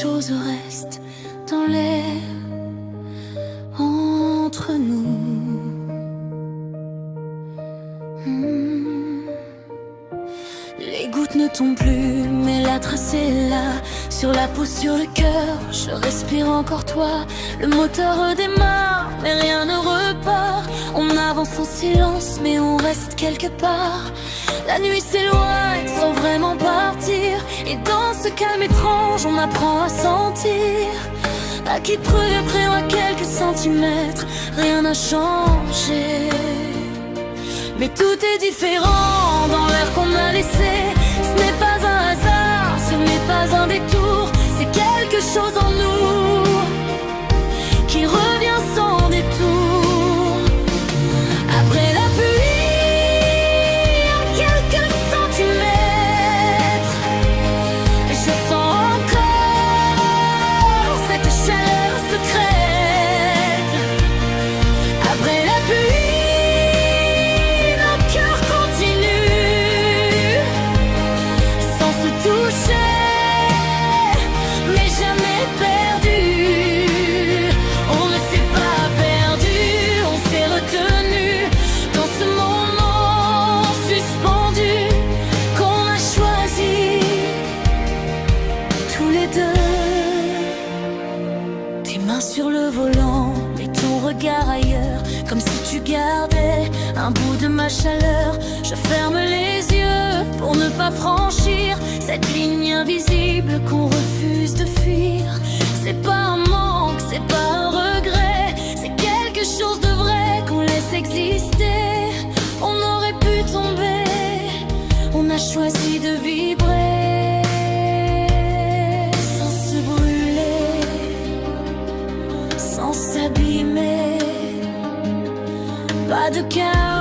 chose reste dans l'air entre nous. Les gouttes ne tombent plus, mais la trace est là. Sur la peau, sur le cœur, je respire encore toi. Le moteur redémarre, mais rien ne repart. On avance en silence, mais on reste quelque part. La nuit s'éloigne sans vraiment partir. Et dans ce calme étrange, on apprend à sentir. À qui brûle près à quelques centimètres, rien n'a changé. Mais tout est différent dans l'air qu'on a laissé. Ce n'est pas un hasard, ce n'est pas un détour. C'est quelque chose en nous qui revient sans détour. Après la pluie, à quelques centimètres, je sens encore cette chaleur secrète. Après la pluie, nos cœurs continuent sans se toucher, mais jamais perdu. On ne s'est pas perdu, on s'est retenu dans ce moment suspendu qu'on a choisi tous les deux. Tes mains sur le volant, mais ton regard ailleurs, comme si tu gardais un bout de ma chaleur. Je ferme les yeux pour ne pas franchir cette ligne invisible qu'on refuse de fuir. C'est pas un manque, c'est pas un regret, c'est quelque chose de vrai qu'on laisse exister. On aurait pu tomber, on a choisi de vibrer sans se brûler, sans s'abîmer. Pas de chaos,